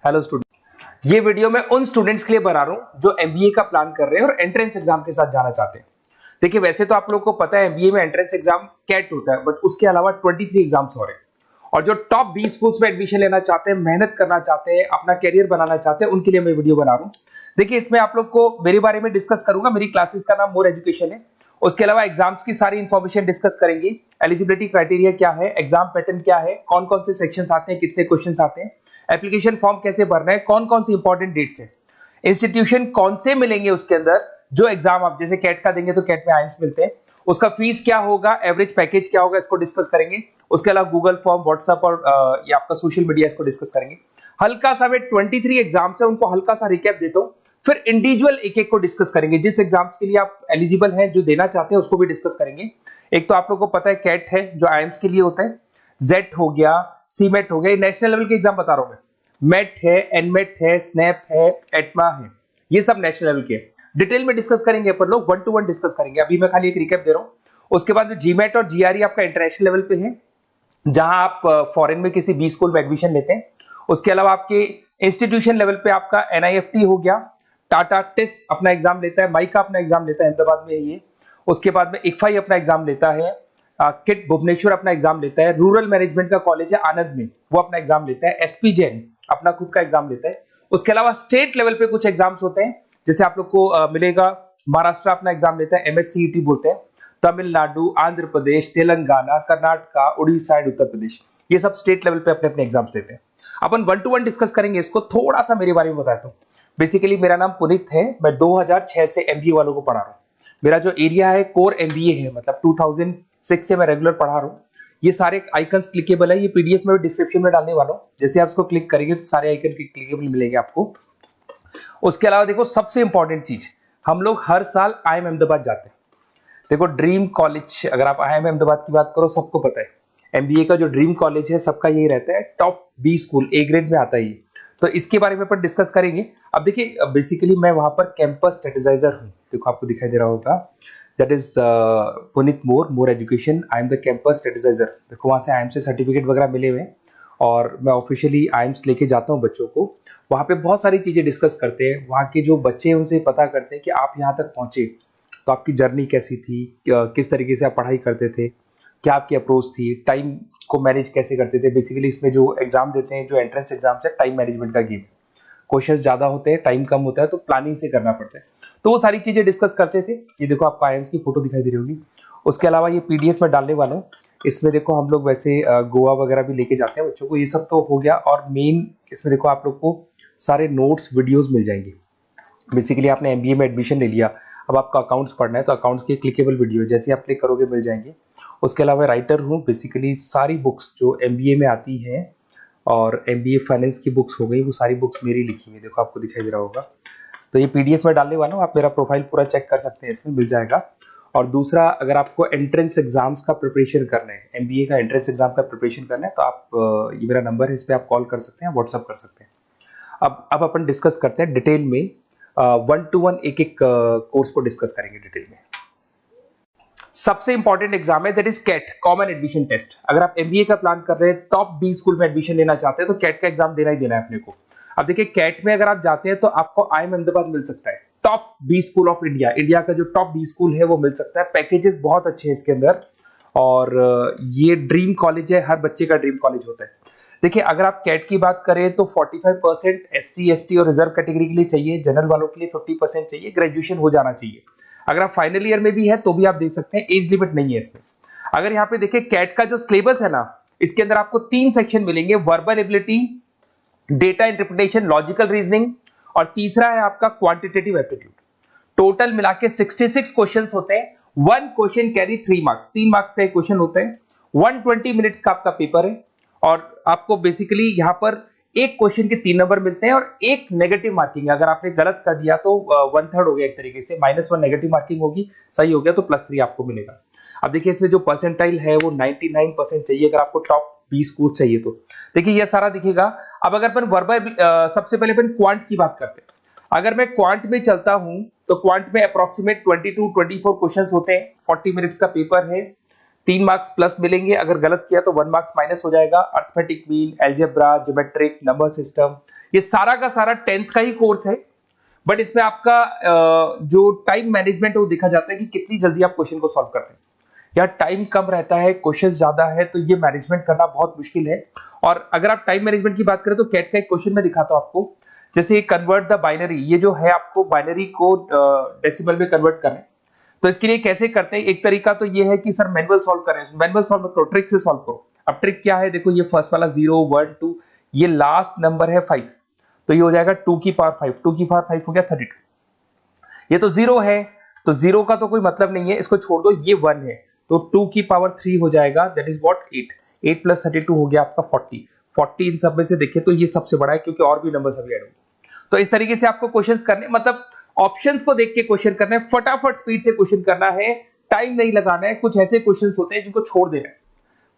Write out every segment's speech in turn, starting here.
Hello student, ये video मैं उन स्टूडेंट्स के लिए बना रहा हूं जो एमबीए का प्लान कर रहे हैं और एंट्रेंस एग्जाम के साथ जाना चाहते हैं। देखिए, वैसे तो आप लोगों को पता है एमबीए में एंट्रेंस एग्जाम कैट होता है, बट उसके अलावा 23 एग्जाम्स और हैं। और जो टॉप 20 स्कूल्स में एडमिशन लेना चाहते हैं, मेहनत करना चाहते हैं, अपना कैरियर बनाना चाहते हैं, उनके लिए मैं वीडियो बना रहा हूं। देखिए, इसमें आप लोग को मेरे बारे में डिस्कस करूंगा। मेरी क्लासेस का नाम मोर एजुकेशन है। उसके अलावा एग्जाम्स की सारी इंफॉर्मेशन डिस्कस करेंगे। एलिजिबिलिटी क्राइटेरिया क्या है, एग्जाम पैटर्न क्या है, कौन कौन से सेक्शंस आते हैं, कितने क्वेश्चंस आते हैं, एप्लीकेशन फॉर्म कैसे भरना है, कौन कौन सी इंपॉर्टेंट डेट्स है, इंस्टीट्यूशन कौन से मिलेंगे उसके अंदर, जो एग्जाम आप जैसे कैट का देंगे तो कैट में आइम्स मिलते हैं, उसका फीस क्या होगा, एवरेज पैकेज क्या होगा, इसको डिस्कस करेंगे। उसके अलावा गूगल फॉर्म, व्हाट्सएप और ये आपका सोशल मीडिया, इसको डिस्कस करेंगे। हल्का सा मैं 23 एग्जाम्स है उनको हल्का सा रिकैप देता हूं, फिर इंडिविजुअल एक एक को डिस्कस करेंगे। जिस एग्जाम्स के लिए आप एलिजिबल हैं, जो देना चाहते हैं, उसको भी डिस्कस करेंगे। एक तो आप लोगों को पता है कैट है जो आईएम्स के लिए होता है, जेट हो गया, सीमेट हो गया, नेशनल लेवल के एग्जाम बता रहा हूं मैं। मेट है, एनमेट है, स्नैप है, एटमा है, ये सब नेशनल लेवल के। डिटेल में डिस्कस करेंगे अपन लोग, 1 to 1 डिस्कस करेंगे। अभी मैं खाली एक रिकैप दे रहा हूं। उसके बाद में जीमेट और जीआरई आपका इंटरनेशनल लेवल पे है, जहां आप फॉरेन में किसी बी स्कूल में एडमिशन लेते हैं। उसके अलावा आपके इंस्टीट्यूशन लेवल पे आपका एनआईएफटी हो गया, टाटा टिस अपना एग्जाम लेता है, माइका अपना एग्जाम लेता है, अहमदाबाद में है ये। उसके बाद में इक्फाई अपना एग्जाम लेता है, किट भुवनेश्वर अपना एग्जाम लेता है, रूरल मैनेजमेंट का कॉलेज है आनंद में, वो अपना एग्जाम लेता है, एसपी जैन अपना खुद का एग्जाम लेता है। उसके अलावा स्टेट लेवल पे कुछ एग्जाम्स होते हैं, जैसे आप लोग को मिलेगा महाराष्ट्र अपना एग्जाम लेता है, एमएचसीईटी बोलते हैं, तमिलनाडु, आंध्र प्रदेश, तेलंगाना, कर्नाटका, उड़ीसा एंड उत्तर प्रदेश, ये सब स्टेट लेवल पे अपने अपने एग्जाम्स लेते हैं। अपन 1 to 1 डिस्कस करेंगे इसको। थोड़ा सा मेरे बारे में बताता हूँ। बेसिकली मेरा नाम पुनीत है, मैं 2006 से एमबीए वालों को पढ़ा रहा हूँ। मेरा जो एरिया है कोर एमबीए है, मतलब 2006 से मैं रेगुलर पढ़ा रहा हूँ। ये सारे आइकन्स क्लिकेबल है, ये पीडीएफ में डिस्क्रिप्शन में डालने वाला हूँ। जैसे आप इसको क्लिक करेंगे तो सारे आइकन क्लिकेबल मिलेंगे आपको। उसके अलावा देखो, सबसे इंपॉर्टेंट चीज, हम लोग हर साल आईएम अहमदाबाद जाते हैं। देखो, ड्रीम कॉलेज, अगर आप आईएम अहमदाबाद की बात करो, सबको पता है एमबीए का जो ड्रीम कॉलेज है सबका यही रहता है, top B school, A grade में आता है ये। तो इसके बारे में अपन डिस्कस करेंगे। अब देखिए, बेसिकली मैं वहां पर कैंपस स्ट्रेटेजाइजर हूँ। देखो, आपको दिखाई दे रहा होगा, that is Puneet Mor education, I am the campus strategiser. देखो, वहां से आईएम से सर्टिफिकेट वगैरह मिले हुए हैं और मैं ऑफिशियली आईएम्स लेके जाता हूँ बच्चों को। वहां पे बहुत सारी चीजें डिस्कस करते हैं, वहां के जो बच्चे हैं उनसे पता करते हैं कि आप यहाँ तक पहुंचे तो आपकी जर्नी कैसी थी, किस तरीके से आप पढ़ाई करते थे, क्या आपकी अप्रोच थी, टाइम को मैनेज कैसे करते थे। बेसिकली इसमें जो एग्जाम देते हैं, जो एंट्रेंस एग्जाम है, टाइम मैनेजमेंट का गेम। क्वेश्चंस ज्यादा होते हैं, टाइम कम होता है, तो प्लानिंग से करना पड़ता है। तो वो सारी चीजें डिस्कस करते थे। ये देखो, आपको आईएम्स की फोटो दिखाई दे रही होगी। उसके अलावा ये पीडीएफ में डालने वाला हूँ। इसमें देखो, हम लोग वैसे गोवा वगैरह भी लेके जाते हैं बच्चों को। ये सब तो हो गया। और मेन इसमें देखो, आप लोग को सारे नोट्स, वीडियोस मिल जाएंगे। बेसिकली आपने एमबीए में एडमिशन ले लिया, अब आपका अकाउंट्स पढ़ना है, तो अकाउंट्स की क्लिकेबल वीडियो जैसे आप क्लिक करोगे मिल जाएंगे। उसके अलावा राइटर हूँ, बेसिकली सारी बुक्स जो एमबीए में आती हैं और एमबीए फाइनेंस की बुक्स हो गई, वो सारी बुक्स मेरी लिखी हुई, देखो आपको दिखाई दे रहा होगा। तो ये पीडीएफ में डालने वाला हूँ, आप मेरा प्रोफाइल पूरा चेक कर सकते हैं, इसमें मिल जाएगा। और दूसरा, अगर आपको एंट्रेंस एग्जाम्स का प्रिपरेशन करना है, एमबीए का एंट्रेंस एग्जाम का प्रिपरेशन करना है, तो आप ये मेरा नंबर है, इस पर आप कॉल कर सकते हैं, व्हाट्सअप कर सकते हैं। अब अपन डिस्कस करते हैं डिटेल में, 1 to 1 एक एक कोर्स को डिस्कस करेंगे डिटेल में। सबसे इंपॉर्टेंट एग्जाम है, that is CAT, common admission test. अगर आप एमबीए का प्लान कर रहे हैं, टॉप बी स्कूल में एडमिशन लेना चाहते हैं, तो कैट का एग्जाम देना ही देना है अपने को। अब देखिए, कैट में अगर आप जाते हैं तो आपको आईएम अहमदाबाद मिल सकता है, top B school of India, India का जो टॉप बी स्कूल है वो मिल सकता है। पैकेजेस बहुत अच्छे हैं इसके अंदर, और ये ड्रीम कॉलेज है, हर बच्चे का ड्रीम कॉलेज होता है। देखिए, अगर आप कैट की बात करें तो 45% एससी एसटी और रिजर्व कैटेगरी के लिए चाहिए, जनरल वालों के लिए 50% चाहिए, ग्रेजुएशन हो जाना चाहिए। अगर आप फाइनल ईयर में भी है तो भी आप दे सकते हैं, एज लिमिट नहीं है इसमें। अगर यहाँ पे देखिए, कैट का जो सिलेबस है ना, इसके अंदर आपको 3 सेक्शन मिलेंगे, verbal ability, data interpretation, logical reasoning, और तीसरा है आपका क्वांटिटेटिव एप्टीट्यूड। टोटल मिला के 66 क्वेश्चंस होते हैं। 1 क्वेश्चन कैरी 3 मार्क्स, 3 मार्क्स का एक क्वेश्चन होता है। 120 मिनट्स का आपका पेपर है, और आपको बेसिकली यहाँ पर एक क्वेश्चन के 3 नंबर मिलते हैं और एक नेगेटिव मार्किंग है। अगर आपने गलत कर दिया तो 1/3 हो गया, एक तरीके से -1 नेगेटिव मार्किंग होगी, सही हो गया तो +3 आपको मिलेगा। अब देखिए, इसमें जो परसेंटाइल है वो 99% चाहिए, अगर आपको टॉप 20 स्कोर चाहिए तो। देखिए, ये सारा दिखेगा। अब अगर अपन वर्बल, सबसे पहले अपन क्वांट की बात करते हैं। अगर मैं क्वांट में चलता हूं तो क्वांट में अप्रोक्सीमेट 22-24 क्वेश्चंस होते हैं, 40 मिनट्स का पेपर है। 3 मार्क्स प्लस मिलेंगे, अगर गलत किया तो 1 मार्क्स माइनस हो जाएगा। Arithmetic mean, algebra, geometric, number system, ये सारा का सारा 10th का ही कोर्स है, बट इसमें आपका जो टाइम मैनेजमेंट है वो देखा जाता है कि कितनी जल्दी आप क्वेश्चन को सॉल्व करते हैं। या टाइम कम रहता है, क्वेश्चन ज्यादा है, तो ये मैनेजमेंट करना बहुत मुश्किल है। और अगर आप टाइम मैनेजमेंट की बात करें तो कैट का एक क्वेश्चन मैं दिखाता हूं आपको, जैसे कन्वर्ट द बाइनरी, ये जो है आपको बाइनरी को डेसिमल में कन्वर्ट करना है। तो इसके लिए कैसे करते हैं, एक तरीका तो ये है कि सर मैनुअल सॉल्व करें, मैनुअल सॉल्व करो, ट्रिक से सॉल्व करो। अब ट्रिक क्या है, देखो ये फर्स्ट वाला 0 1 2, ये लास्ट नंबर है 5, तो ये हो जाएगा 2 की पावर 5, 2 की पावर 5 हो गया 32। ये तो 0 है, तो 0 का तो कोई मतलब नहीं है, इसको छोड़ दो, ये 1 है, तो 2 की पावर 3 हो जाएगा, दैट इज व्हाट 8, 8 प्लस 32 हो गया आपका 40। 40 इन सब में से देखें तो ये सबसे बड़ा है, क्योंकि और भी नंबर अभी ऐड होंगे। तो इस तरीके से आपको क्वेश्चंस करने, मतलब ऑप्शंस को देख के क्वेश्चन करना है, फटाफट स्पीड से क्वेश्चन करना है, टाइम नहीं लगाना है। कुछ ऐसे क्वेश्चंस होते हैं जिनको छोड़ देना है,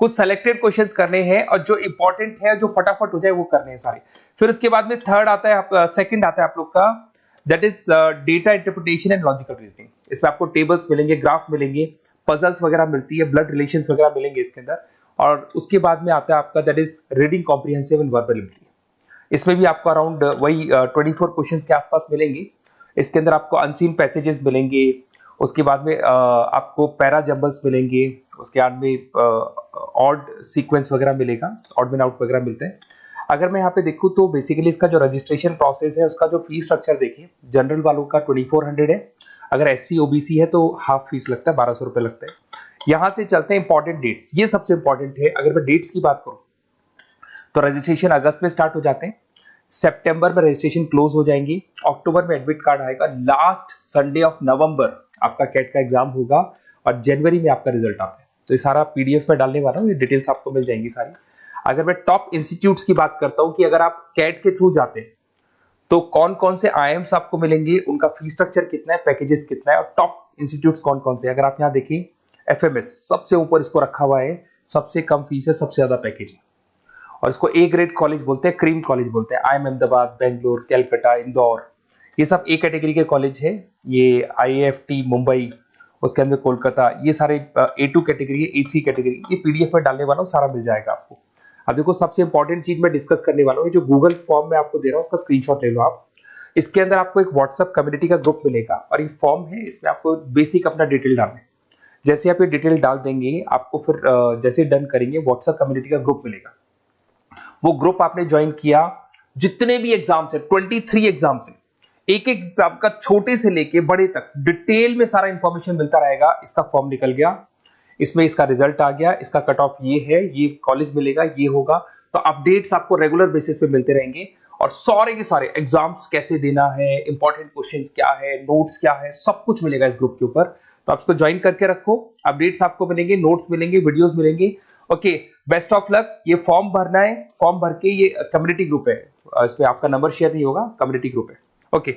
कुछ सेलेक्टेड क्वेश्चंस करने हैं, और जो इंपॉर्टेंट है, जो फटाफट हो जाए वो करने हैं सारे। फिर उसके बाद में थर्ड आता है, सेकंड आता है आप लोग का, that is data interpretation and logical reasoning. इसमें आपको टेबल्स मिलेंगे, ग्राफ मिलेंगे, पजल्स वगैरह मिलती है, ब्लड रिलेशंस वगैरह मिलेंगे इसके अंदर। और उसके बाद में आता है आपका that is reading comprehensive and verbal ability. इसमें भी आपको अराउंड वही 24 क्वेश्चंस के आसपास मिलेंगे। इसके अंदर आपको अनसीन पैसेजेस मिलेंगे, उसके बाद में आपको पैरा जंबल्स मिलेंगे, उसके बाद में ऑड सीक्वेंस वगैरह मिलेगा, ऑड मैन आउट वगैरह मिलते हैं। अगर मैं यहाँ पे देखूँ तो बेसिकली इसका जो रजिस्ट्रेशन प्रोसेस है, उसका जो फीस स्ट्रक्चर देखिए, जनरल वालों का 2400 है, अगर SC OBC है तो हाफ फीस लगता है, 1200 रुपए लगता है। यहां से चलते हैं इंपॉर्टेंट डेट्स, ये सबसे इंपॉर्टेंट है। अगर मैं डेट्स की बात करूं तो रजिस्ट्रेशन अगस्त में स्टार्ट हो जाते हैं, सितंबर में रजिस्ट्रेशन क्लोज हो जाएंगी, अक्टूबर में एडमिट कार्ड आएगा, लास्ट संडे ऑफ नवंबर आपका कैट का एग्जाम होगा, और जनवरी में आपका रिजल्ट आता है। तो ये सारा PDF में डालने वाला हूँ, ये डिटेल्स आपको मिल जाएंगी सारी। अगर मैं टॉप इंस्टीट्यूट्स की बात करता हूं कि अगर आप कैट के थ्रू जाते हैं तो कौन कौन से IIMs आपको मिलेंगे, उनका फीस स्ट्रक्चर कितना है, पैकेजेस कितना है, और टॉप इंस्टीट्यूट्स कौन कौन से। अगर आप यहाँ देखिए FMS सबसे ऊपर इसको रखा हुआ है, सबसे कम फीस है, सबसे ज्यादा पैकेज है, और इसको A ग्रेड कॉलेज बोलते हैं, क्रीम कॉलेज बोलते हैं। IIM अहमदाबाद, बेंगलोर, कैलकाटा, इंदौर, ये सब A कैटेगरी के कॉलेज है। ये IIFT मुंबई, उसके अंदर कोलकाता, ये सारे A2 कैटेगरी है, A3 कैटेगरी। ये PDF में डालने वाला हूँ, सारा मिल जाएगा आपको। अब देखो सबसे इंपॉर्टेंट चीज मैं डिस्कस करने वाला हूँ, जो गूगल फॉर्म में आपको दे रहा हूँ उसका स्क्रीनशॉट ले लो आप। इसके अंदर आपको एक व्हाट्सएप कम्युनिटी का ग्रुप मिलेगा, और ये फॉर्म है, इसमें आपको बेसिक अपना डिटेल डालना है। जैसे आप ये डिटेल डाल देंगे, आपको फिर जैसे डन करेंगे, व्हाट्सएप कम्युनिटी का ग्रुप मिलेगा। वो ग्रुप आपने ज्वाइन किया, जितने भी एग्जाम्स है, 23 एग्जाम्स है, एक एक एग्जाम का छोटे से लेके बड़े तक डिटेल में सारा इंफॉर्मेशन मिलता रहेगा। इसका फॉर्म निकल गया, इसमें इसका रिजल्ट आ गया, इसका कट ऑफ ये है, ये कॉलेज मिलेगा, ये होगा। तो अपडेट्स आपको रेगुलर बेसिस पे मिलते रहेंगे, और सारे के सारे एग्जाम्स कैसे देना है, इंपॉर्टेंट क्वेश्चंस क्या है, नोट्स क्या है, सब कुछ मिलेगा इस ग्रुप के ऊपर। तो आप इसको ज्वाइन करके रखो, अपडेट्स आपको मिलेंगे, नोट्स मिलेंगे, वीडियोस मिलेंगे। Okay, best of luck. ये फॉर्म भरना है, फॉर्म भर के, ये कम्युनिटी ग्रुप है, इस पे आपका नंबर शेयर नहीं होगा, कम्युनिटी ग्रुप है। ओके।